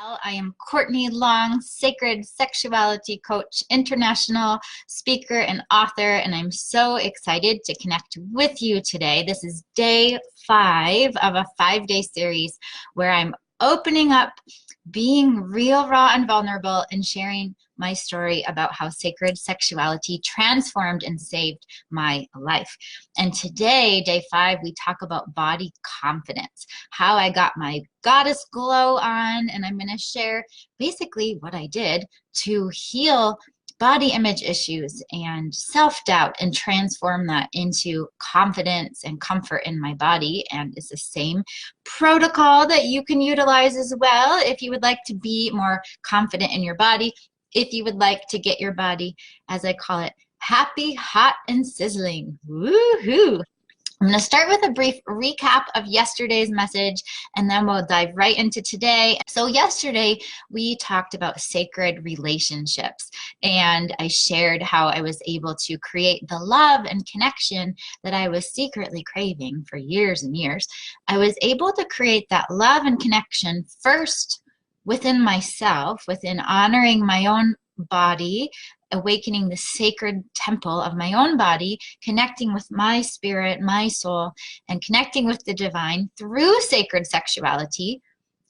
Well, I am Courtney Long, Sacred Sexuality Coach, international speaker and author, and I'm so excited to connect with you today. This is day 5 of a 5-day series where I'm opening up, being real, raw, and vulnerable, and sharing my story about how sacred sexuality transformed and saved my life. And today, day 5, we talk about body confidence, how I got my goddess glow on, and I'm going to share basically what I did to heal body image issues and self-doubt and transform that into confidence and comfort in my body. And it's the same protocol that you can utilize as well if you would like to be more confident in your body, if you would like to get your body, as I call it, happy, hot, and sizzling. Woohoo! I'm going to start with a brief recap of yesterday's message, and then we'll dive right into today. So yesterday, we talked about sacred relationships, and I shared how I was able to create the love and connection that I was secretly craving for years and years. I was able to create that love and connection first within myself, within honoring my own body, awakening the sacred temple of my own body, connecting with my spirit, my soul, and connecting with the divine through sacred sexuality.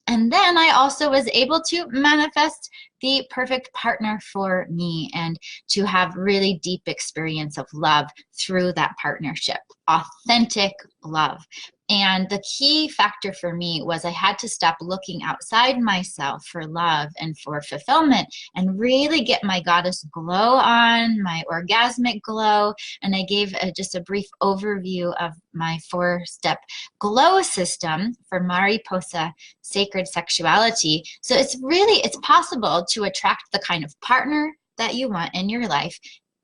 And then I also was able to manifest the perfect partner for me and to have really deep experience of love through that partnership, authentic love. And the key factor for me was I had to stop looking outside myself for love and for fulfillment and really get my goddess glow on, my orgasmic glow. And I gave just a brief overview of my 4-step glow system for Mariposa Sacred Sexuality. So it's possible to attract the kind of partner that you want in your life.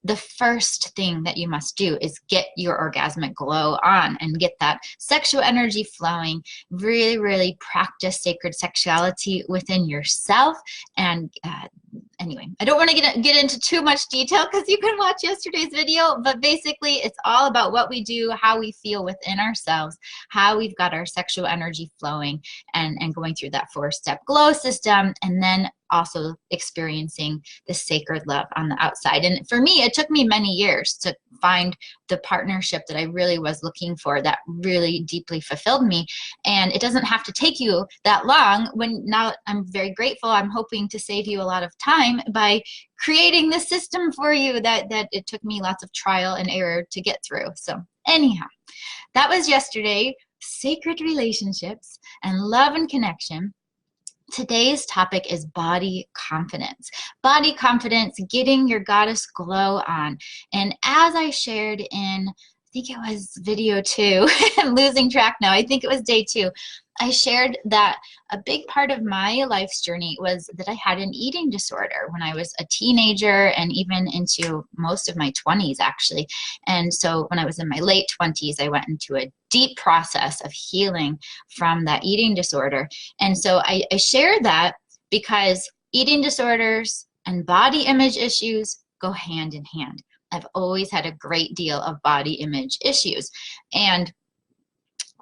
The first thing that you must do is get your orgasmic glow on and get that sexual energy flowing. Really, really practice sacred sexuality within yourself. And anyway, I don't want to get into too much detail because you can watch yesterday's video, but basically it's all about what we do, how we feel within ourselves, how we've got our sexual energy flowing and going through that 4-step glow system, and then also experiencing the sacred love on the outside. And for me, it took me many years to find the partnership that I really was looking for that really deeply fulfilled me. And it doesn't have to take you that long. Now I'm very grateful. I'm hoping to save you a lot of time by creating this system for you that it took me lots of trial and error to get through. So anyhow, that was yesterday, sacred relationships and love and connection. Today's topic is body confidence. Body confidence, getting your goddess glow on. And as I shared in, I think it was video 2, I'm losing track now, I think it was day 2, I shared that a big part of my life's journey was that I had an eating disorder when I was a teenager and even into most of my 20s actually. And so when I was in my late 20s, I went into a deep process of healing from that eating disorder. And so I shared that because eating disorders and body image issues go hand in hand. I've always had a great deal of body image issues. And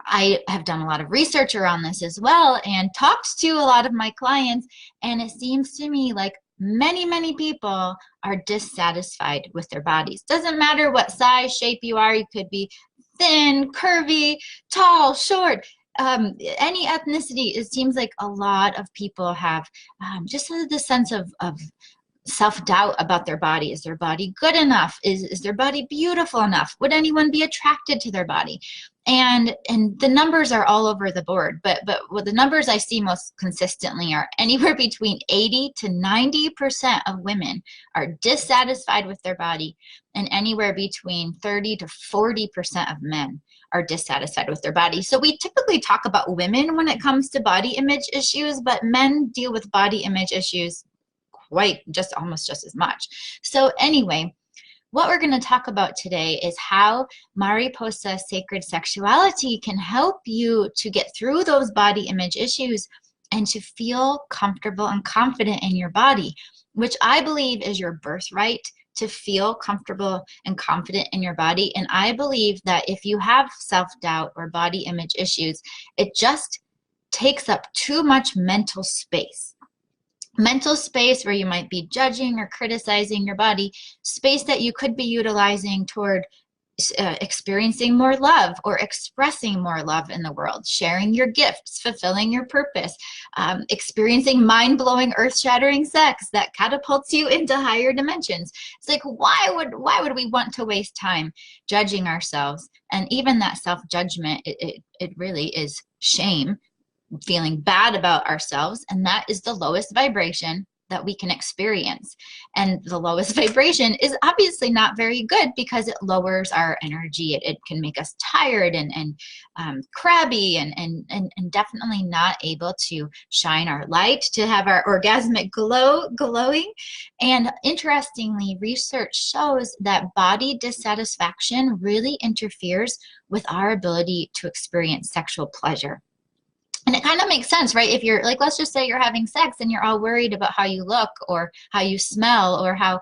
I have done a lot of research around this as well and talked to a lot of my clients, and it seems to me like many people are dissatisfied with their bodies. Doesn't matter what size, shape you are. You could be thin, curvy, tall, short, any ethnicity. It seems like a lot of people have just the sense of self-doubt about their body. Is their body good enough? Is their body beautiful enough? Would anyone be attracted to their body? And the numbers are all over the board, but what the numbers I see most consistently are anywhere between 80 to 90% of women are dissatisfied with their body, and anywhere between 30 to 40% of men are dissatisfied with their body. So we typically talk about women when it comes to body image issues, but men deal with body image issues almost just as much. So anyway, what we're going to talk about today is how Mariposa Sacred Sexuality can help you to get through those body image issues and to feel comfortable and confident in your body, which I believe is your birthright, to feel comfortable and confident in your body. And I believe that if you have self-doubt or body image issues, it just takes up too much mental space. mental space where you might be judging or criticizing your body, space that you could be utilizing toward experiencing more love or expressing more love in the world, sharing your gifts, fulfilling your purpose, experiencing mind-blowing, earth-shattering sex that catapults you into higher dimensions. It's like, why would we want to waste time judging ourselves? And even that self-judgment, it really is shame, feeling bad about ourselves, and that is the lowest vibration that we can experience. And the lowest vibration is obviously not very good because it lowers our energy. It can make us tired and crabby and definitely not able to shine our light, to have our orgasmic glowing. And interestingly, research shows that body dissatisfaction really interferes with our ability to experience sexual pleasure. And it kind of makes sense, right? If you're like, let's just say you're having sex and you're all worried about how you look or how you smell or how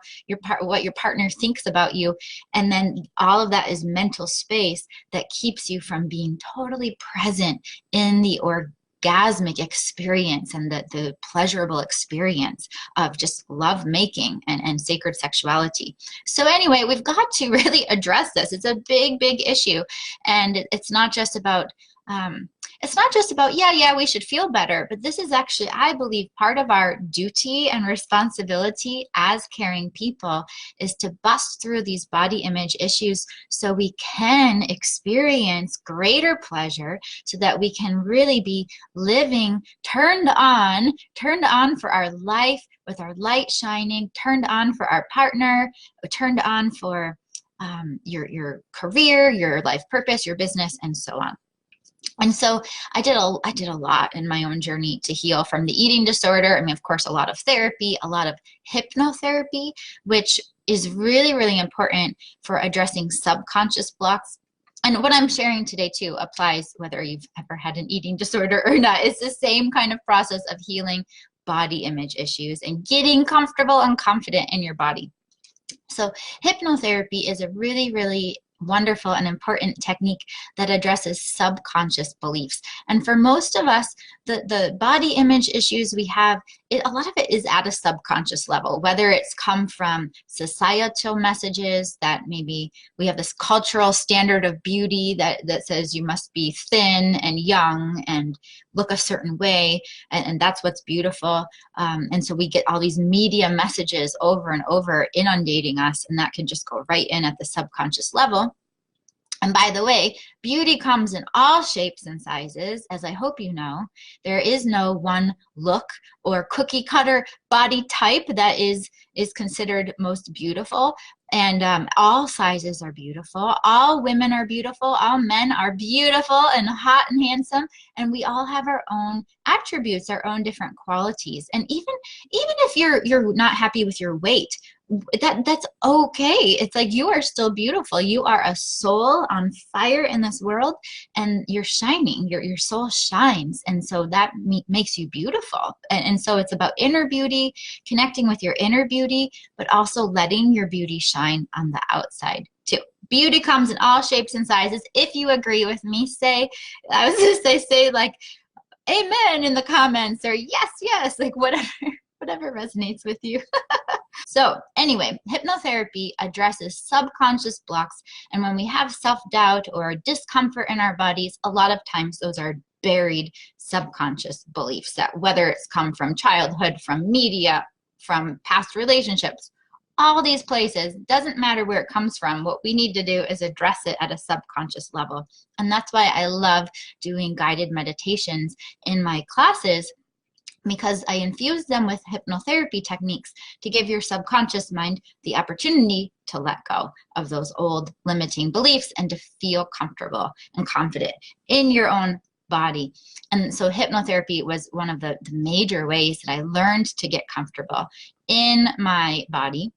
what your partner thinks about you. And then all of that is mental space that keeps you from being totally present in the orgasmic experience and the pleasurable experience of just love making and sacred sexuality. So anyway, we've got to really address this. It's a big, big issue. And it's not just about yeah, we should feel better, but this is actually, I believe, part of our duty and responsibility as caring people is to bust through these body image issues so we can experience greater pleasure, so that we can really be living turned on for our life, with our light shining, turned on for our partner, turned on for your career, your life purpose, your business, and so on. And so I did a lot in my own journey to heal from the eating disorder. I mean, of course, a lot of therapy, a lot of hypnotherapy, which is really, really important for addressing subconscious blocks. And what I'm sharing today too applies whether you've ever had an eating disorder or not. It's the same kind of process of healing body image issues and getting comfortable and confident in your body. So hypnotherapy is a really, really wonderful and important technique that addresses subconscious beliefs. And for most of us, the body image issues we have, a lot of it is at a subconscious level, whether it's come from societal messages that maybe we have this cultural standard of beauty that says you must be thin and young and look a certain way, and that's what's beautiful. And so we get all these media messages over and over inundating us, and that can just go right in at the subconscious level. And by the way, beauty comes in all shapes and sizes, as I hope you know. There is no one look or cookie cutter body type that is considered most beautiful. And all sizes are beautiful. All women are beautiful. All men are beautiful and hot and handsome. And we all have our own attributes, our own different qualities. And even if you're not happy with your weight, that's okay. It's like you are still beautiful. You are a soul on fire in this world, and you're shining. Your soul shines, and so that makes you beautiful. And so it's about inner beauty, connecting with your inner beauty, but also letting your beauty shine on the outside too. Beauty comes in all shapes and sizes. If you agree with me, say like amen in the comments, or yes, like whatever resonates with you. So anyway, hypnotherapy addresses subconscious blocks. And when we have self-doubt or discomfort in our bodies, a lot of times those are buried subconscious beliefs that, whether it's come from childhood, from media, from past relationships, all these places, doesn't matter where it comes from. What we need to do is address it at a subconscious level. And that's why I love doing guided meditations in my classes, because I infuse them with hypnotherapy techniques to give your subconscious mind the opportunity to let go of those old limiting beliefs and to feel comfortable and confident in your own body. And so hypnotherapy was one of the major ways that I learned to get comfortable in my body.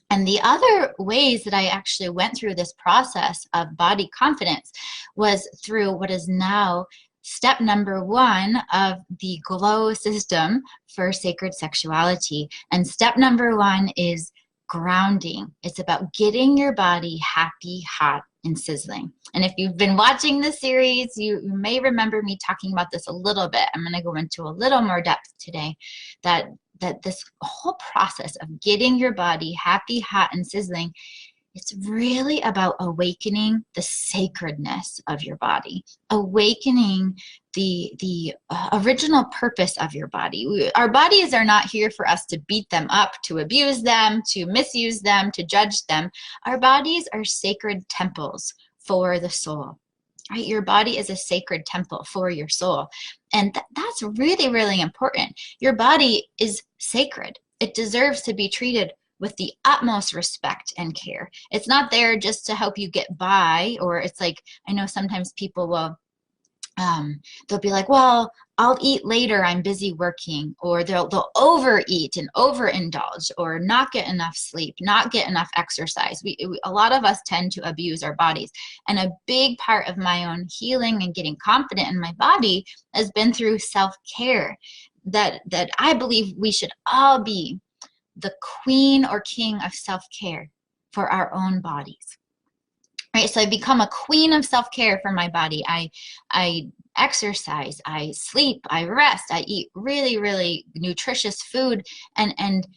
And the other ways that I actually went through this process of body confidence was through what is now step number 1 of the GLOW system for sacred sexuality. And step number 1 is grounding. It's about getting your body happy, hot, and sizzling. And if you've been watching this series, you may remember me talking about this a little bit. I'm going to go into a little more depth today, that that this whole process of getting your body happy, hot, and sizzling, it's really about awakening the sacredness of your body, awakening the original purpose of your body. Our bodies are not here for us to beat them up, to abuse them, to misuse them, to judge them. Our bodies are sacred temples for the soul. Right? Your body is a sacred temple for your soul. And that's really, really important. Your body is sacred. It deserves to be treated with the utmost respect and care. It's not there just to help you get by, or it's like, I know sometimes people will, they'll be like, well, I'll eat later, I'm busy working, or they'll overeat and overindulge, or not get enough sleep, not get enough exercise. A lot of us tend to abuse our bodies. And a big part of my own healing and getting confident in my body has been through self-care, that I believe we should all be the queen or king of self-care for our own bodies. Right? So I become a queen of self-care for my body. I exercise, I sleep, I rest, I eat really, really nutritious food, and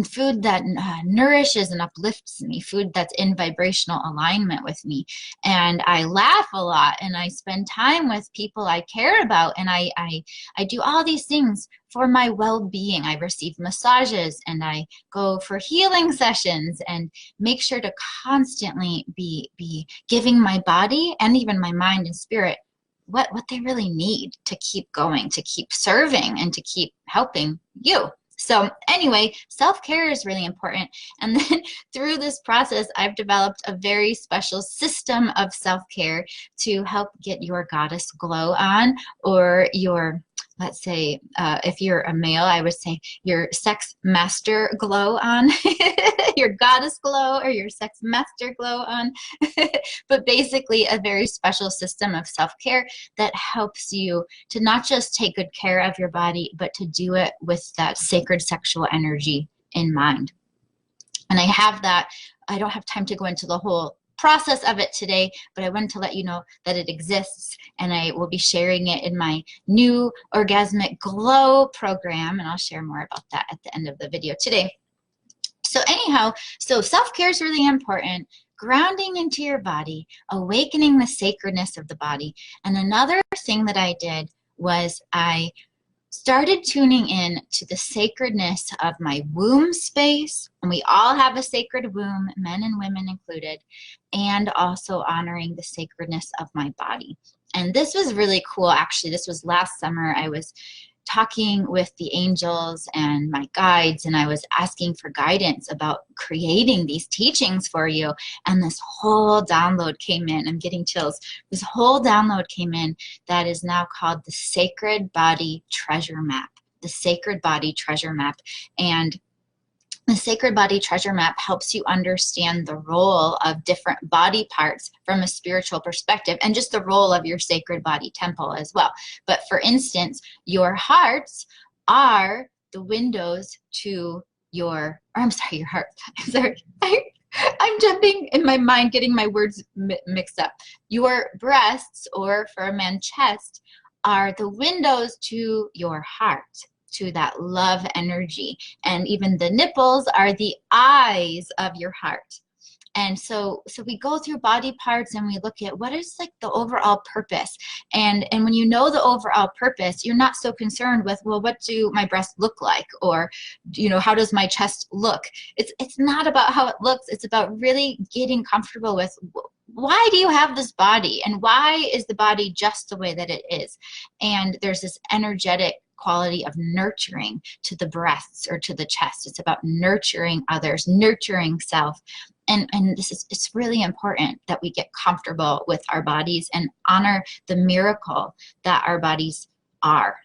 food that nourishes and uplifts me, food that's in vibrational alignment with me. And I laugh a lot, and I spend time with people I care about, and I do all these things for my well-being. I receive massages, and I go for healing sessions, and make sure to constantly be giving my body and even my mind and spirit what they really need to keep going, to keep serving, and to keep helping you. So anyway, self-care is really important. And then through this process, I've developed a very special system of self-care to help get your goddess glow on, or your, let's say, if you're a male, I would say your sex master glow on, your goddess glow, or your sex master glow on. But basically a very special system of self-care that helps you to not just take good care of your body, but to do it with that sacred sexual energy in mind. And I have that. I don't have time to go into the whole process of it today, but I wanted to let you know that it exists, and I will be sharing it in my new Orgasmic Glow program, and I'll share more about that at the end of the video today. So anyhow, so self-care is really important, grounding into your body, awakening the sacredness of the body. And another thing that I did was I started tuning in to the sacredness of my womb space, and we all have a sacred womb, men and women included, and also honoring the sacredness of my body. And this was really cool. Actually, this was last summer. I was talking with the angels and my guides, and I was asking for guidance about creating these teachings for you, and this whole download came in. I'm getting chills. This whole download came in that is now called the Sacred Body Treasure Map. The Sacred Body Treasure Map. And the Sacred Body Treasure Map helps you understand the role of different body parts from a spiritual perspective, and just the role of your sacred body temple as well. But for instance, your hearts are the windows to your, or I'm sorry, your heart. I'm sorry. I'm jumping in my mind, getting my words mixed up. Your breasts, or for a man, chest, are the windows to your heart, to that love energy. And even the nipples are the eyes of your heart. And so we go through body parts, and we look at what is like the overall purpose. And when you know the overall purpose, you're not so concerned with, well, what do my breasts look like? Or, you know, how does my chest look? It's not about how it looks. It's about really getting comfortable with, why do you have this body? And why is the body just the way that it is? And there's this energetic quality of nurturing to the breasts or to the chest. It's about nurturing others, nurturing self. And it's really important that we get comfortable with our bodies and honor the miracle that our bodies are.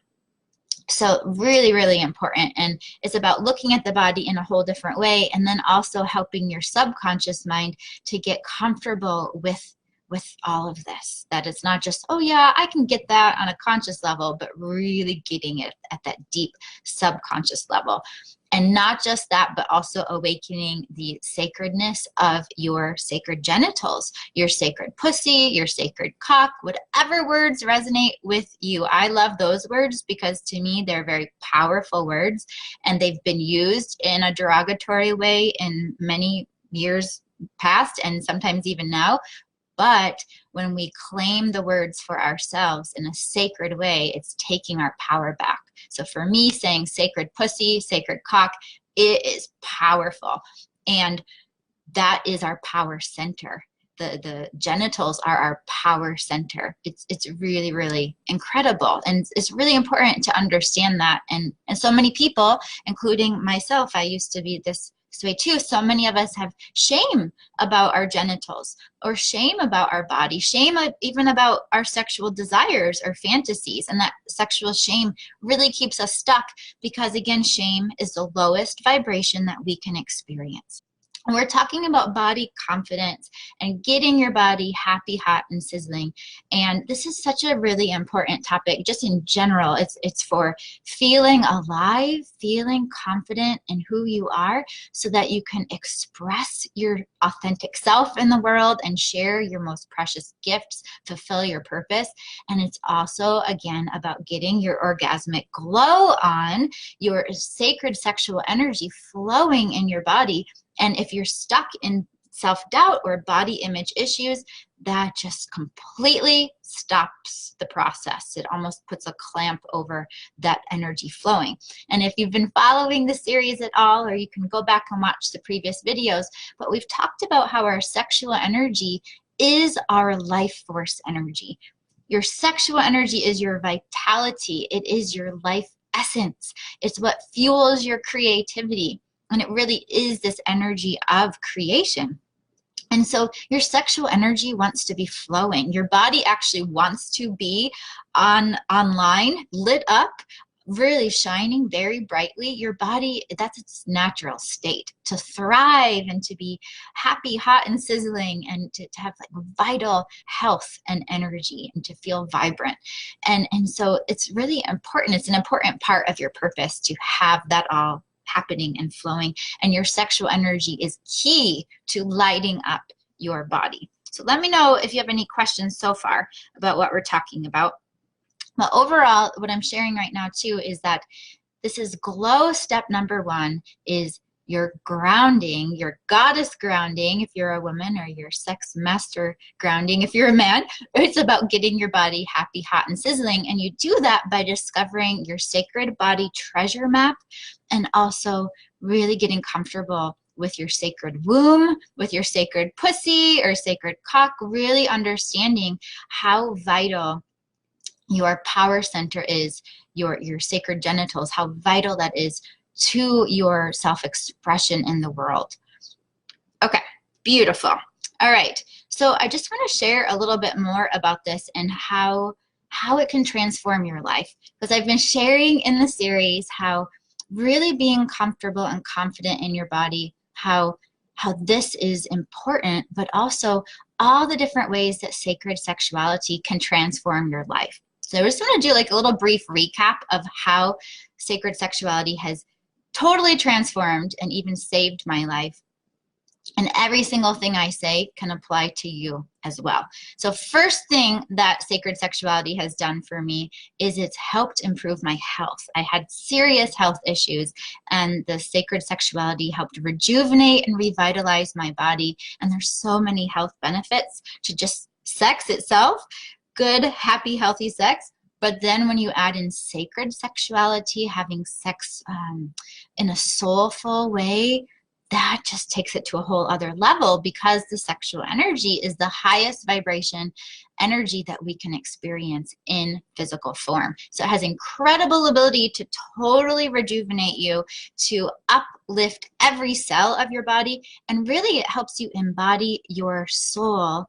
So really, really important. And it's about looking at the body in a whole different way, and then also helping your subconscious mind to get comfortable with with all of this. That it's not just, oh yeah, I can get that on a conscious level, but really getting it at that deep subconscious level. And not just that, but also awakening the sacredness of your sacred genitals, your sacred pussy, your sacred cock, whatever words resonate with you. I love those words because to me, they're very powerful words, and they've been used in a derogatory way in many years past and sometimes even now. But when we claim the words for ourselves in a sacred way, it's taking our power back. So for me, saying sacred pussy, sacred cock, it is powerful. And that is our power center. The genitals are our power center. It's really, really incredible. And it's really important to understand that. And so many people, including myself, I used to be this way too. So many of us have shame about our genitals, or shame about our body, shame even about our sexual desires or fantasies. And that sexual shame really keeps us stuck because, again, shame is the lowest vibration that we can experience. And we're talking about body confidence and getting your body happy, hot, and sizzling. And this is such a really important topic just in general. It's for feeling alive, feeling confident in who you are so that you can express your authentic self in the world and share your most precious gifts, fulfill your purpose. And it's also, again, about getting your orgasmic glow on, your sacred sexual energy flowing in your body. And if you're stuck in self-doubt or body image issues, that just completely stops the process. It almost puts a clamp over that energy flowing. And if you've been following the series at all, or you can go back and watch the previous videos, but we've talked about how our sexual energy is our life force energy. Your sexual energy is your vitality. It is your life essence. It's what fuels your creativity. And it really is this energy of creation. And so your sexual energy wants to be flowing. Your body actually wants to be online, lit up, really shining very brightly. Your body, that's its natural state, to thrive and to be happy, hot, and sizzling, and to have like vital health and energy and to feel vibrant. And so it's really important. It's an important part of your purpose to have that all happening and flowing, and your sexual energy is key to lighting up your body. So let me know if you have any questions so far about what we're talking about. But overall, what I'm sharing right now too is that this is glow step number 1 is your grounding, your goddess grounding if you're a woman, or your sex master grounding if you're a man. It's about getting your body happy, hot, and sizzling. And you do that by discovering your sacred body treasure map, and also really getting comfortable with your sacred womb, with your sacred pussy or sacred cock, really understanding how vital your power center is, your sacred genitals, how vital that is to your self-expression in the world. Okay, beautiful. All right, so I just want to share a little bit more about this and how it can transform your life, because I've been sharing in the series how really being comfortable and confident in your body, how this is important, but also all the different ways that sacred sexuality can transform your life. So I just want to do like a little brief recap of how sacred sexuality has totally transformed and even saved my life. And every single thing I say can apply to you as well. So first thing that sacred sexuality has done for me is it's helped improve my health. I had serious health issues, and the sacred sexuality helped rejuvenate and revitalize my body. And there's so many health benefits to just sex itself, good, happy, healthy sex. But then when you add in sacred sexuality, having sex in a soulful way, that just takes it to a whole other level, because the sexual energy is the highest vibration energy that we can experience in physical form. So it has incredible ability to totally rejuvenate you, to uplift every cell of your body, and really it helps you embody your soul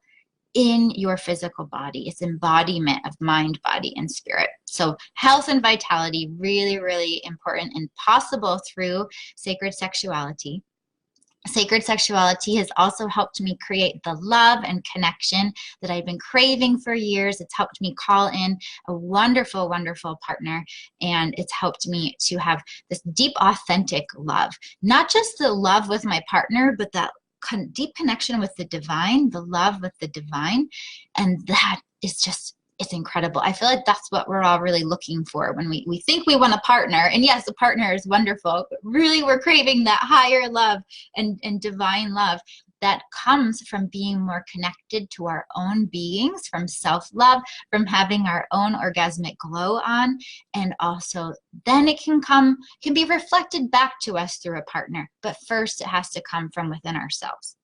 in your physical body. It's embodiment of mind, body, and spirit. So health and vitality, really, really important and possible through sacred sexuality. Sacred sexuality has also helped me create the love and connection that I've been craving for years. It's helped me call in a wonderful, wonderful partner, and it's helped me to have this deep, authentic love. Not just the love with my partner, but that deep connection with the divine, the love with the divine, and that is just, it's incredible. I feel like that's what we're all really looking for when we think we want a partner. And yes, a partner is wonderful, but really we're craving that higher love and divine love that comes from being more connected to our own beings, from self-love, from having our own orgasmic glow on. And also then it can be reflected back to us through a partner. But first it has to come from within ourselves.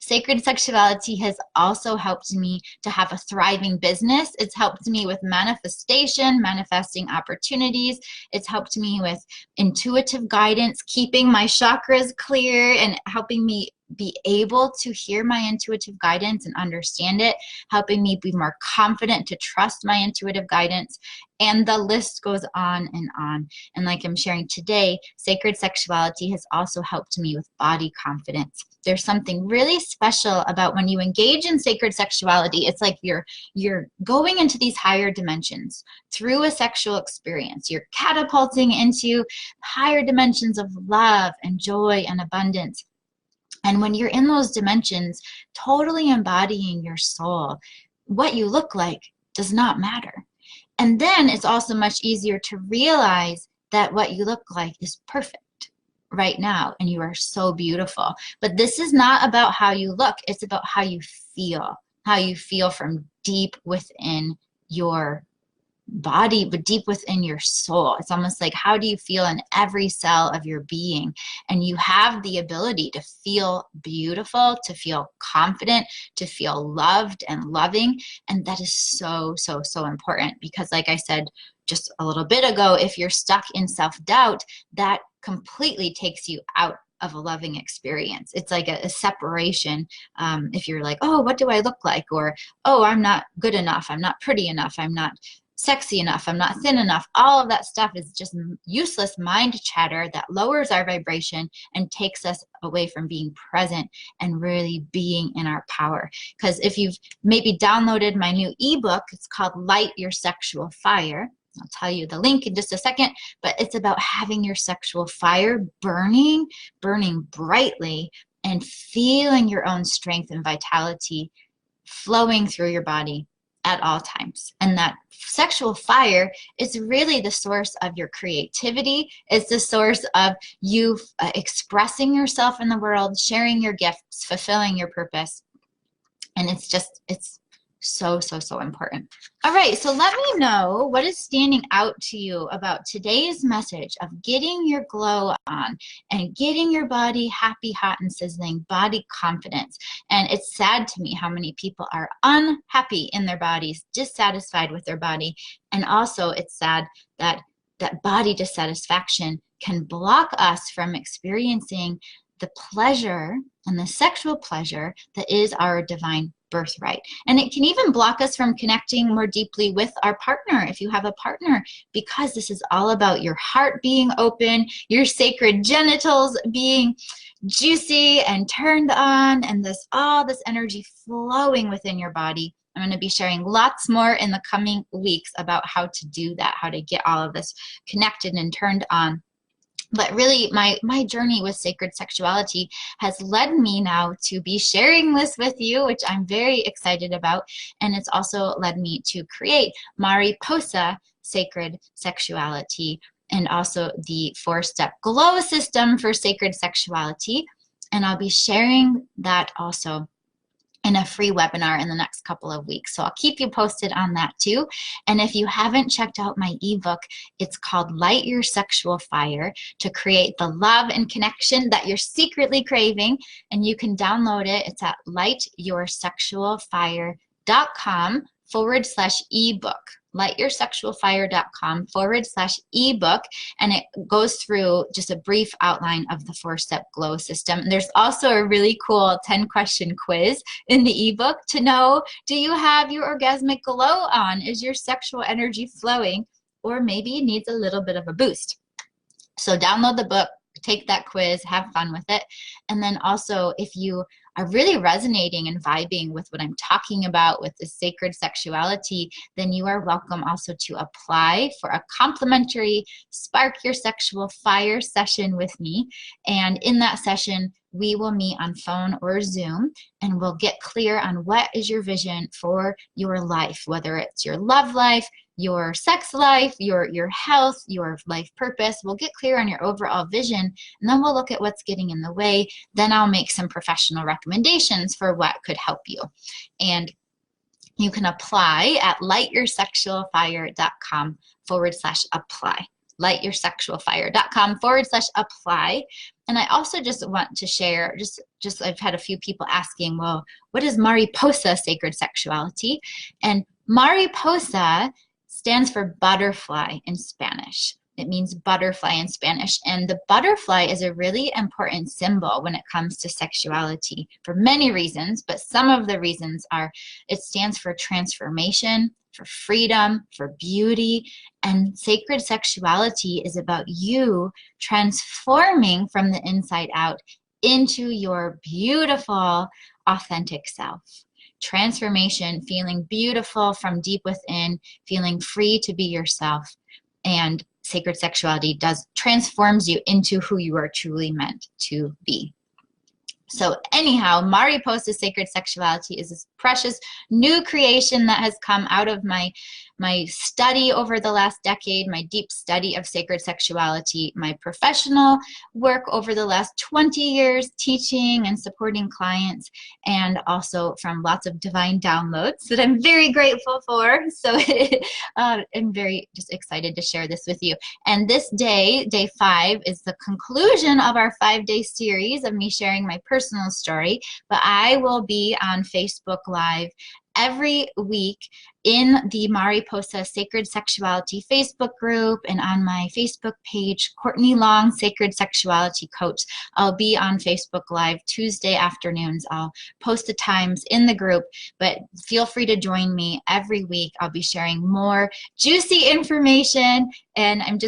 Sacred sexuality has also helped me to have a thriving business. It's helped me with manifestation, manifesting opportunities. It's helped me with intuitive guidance, keeping my chakras clear and helping me be able to hear my intuitive guidance and understand it, helping me be more confident to trust my intuitive guidance. And the list goes on and on. And like I'm sharing today, sacred sexuality has also helped me with body confidence. There's something really special about when you engage in sacred sexuality. It's like you're going into these higher dimensions through a sexual experience. You're catapulting into higher dimensions of love and joy and abundance. And when you're in those dimensions, totally embodying your soul, what you look like does not matter. And then it's also much easier to realize that what you look like is perfect right now, and you are so beautiful. But this is not about how you look. It's about how you feel from deep within your body, but deep within your soul. It's almost like, how do you feel in every cell of your being? And you have the ability to feel beautiful, to feel confident, to feel loved and loving. And that is so, so, so important, because like I said just a little bit ago, if you're stuck in self-doubt, that completely takes you out of a loving experience. It's like a separation. If you're like, oh, what do I look like? Or, oh, I'm not good enough. I'm not pretty enough. I'm not sexy enough, I'm not thin enough. All of that stuff is just useless mind chatter that lowers our vibration and takes us away from being present and really being in our power. Because if you've maybe downloaded my new ebook, it's called Light Your Sexual Fire. I'll tell you the link in just a second, but it's about having your sexual fire burning brightly and feeling your own strength and vitality flowing through your body at all times. And that sexual fire is really the source of your creativity. It's the source of you expressing yourself in the world, sharing your gifts, fulfilling your purpose. And it's so, so, so important. All right, so let me know what is standing out to you about today's message of getting your glow on and getting your body happy, hot, and sizzling, body confidence. And it's sad to me how many people are unhappy in their bodies, dissatisfied with their body. And also it's sad that that body dissatisfaction can block us from experiencing the pleasure and the sexual pleasure that is our divine birthright. And it can even block us from connecting more deeply with our partner, if you have a partner, because this is all about your heart being open, your sacred genitals being juicy and turned on, and all this energy flowing within your body. I'm going to be sharing lots more in the coming weeks about how to do that, how to get all of this connected and turned on. But really, my journey with sacred sexuality has led me now to be sharing this with you, which I'm very excited about. And it's also led me to create Mariposa Sacred Sexuality, and also the 4-step glow system for sacred sexuality. And I'll be sharing that also in a free webinar in the next couple of weeks. So I'll keep you posted on that too. And if you haven't checked out my ebook, it's called Light Your Sexual Fire, to create the love and connection that you're secretly craving. And you can download it. It's at lightyoursexualfire.com/ebook. lightyoursexualfire.com/ebook, and it goes through just a brief outline of the 4-step glow system. And there's also a really cool 10-question quiz in the ebook to know, do you have your orgasmic glow on? Is your sexual energy flowing? Or maybe it needs a little bit of a boost. So download the book take that quiz, have fun with it. And then also, if you are really resonating and vibing with what I'm talking about with the sacred sexuality, then you are welcome also to apply for a complimentary Spark Your Sexual Fire session with me. And in that session, we will meet on phone or Zoom, and we'll get clear on what is your vision for your life, whether it's your love life, your sex life, your health, your life purpose. We'll get clear on your overall vision, and then we'll look at what's getting in the way. Then I'll make some professional recommendations for what could help you. And you can apply at lightYourSexualFire.com/apply. lightYourSexualFire.com/apply. And I also just want to share, just I've had a few people asking, well, what is Mariposa Sacred Sexuality? And Mariposa stands for butterfly in Spanish. It means butterfly in Spanish. And the butterfly is a really important symbol when it comes to sexuality for many reasons, but some of the reasons are it stands for transformation, for freedom, for beauty, and sacred sexuality is about you transforming from the inside out into your beautiful, authentic self. Transformation, feeling beautiful from deep within, feeling free to be yourself. And sacred sexuality transforms you into who you are truly meant to be. So anyhow, Mariposa Sacred Sexuality is this precious new creation that has come out of my study over the last decade, my deep study of sacred sexuality, my professional work over the last 20 years teaching and supporting clients, and also from lots of divine downloads that I'm very grateful for. So I'm very just excited to share this with you. And this day, day 5, is the conclusion of our 5-day series of me sharing my personal story, but I will be on Facebook Live every week in the Mariposa Sacred Sexuality Facebook group and on my Facebook page, Courtney Long, Sacred Sexuality Coach. I'll be on Facebook Live Tuesday afternoons. I'll post the times in the group, but feel free to join me every week. I'll be sharing more juicy information, and I'm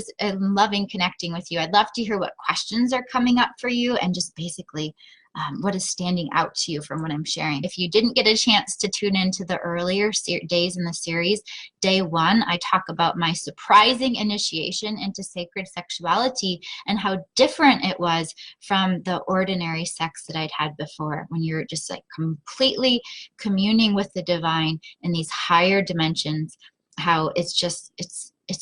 loving connecting with you. I'd love to hear what questions are coming up for you and just basically what is standing out to you from what I'm sharing. If you didn't get a chance to tune into the earlier days in the series, day 1, I talk about my surprising initiation into sacred sexuality and how different it was from the ordinary sex that I'd had before, when you're just like completely communing with the divine in these higher dimensions, how it's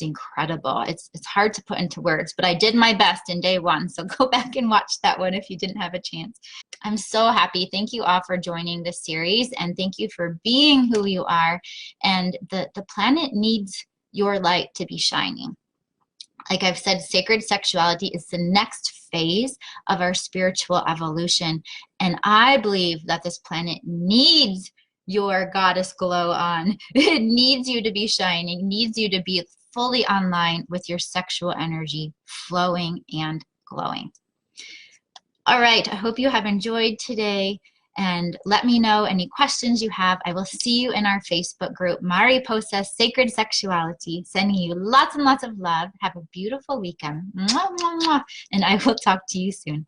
incredible. It's hard to put into words, but I did my best in day 1. So go back and watch that one if you didn't have a chance. I'm so happy. Thank you all for joining this series, and thank you for being who you are. And the planet needs your light to be shining. Like I've said, sacred sexuality is the next phase of our spiritual evolution. And I believe that this planet needs your goddess glow on. It needs you to be shining, needs you to be fully online with your sexual energy flowing and glowing. All right, I hope you have enjoyed today, and let me know any questions you have. I will see you in our Facebook group, Mariposa Sacred Sexuality. Sending you lots and lots of love. Have a beautiful weekend. Mwah, mwah, mwah. And I will talk to you soon.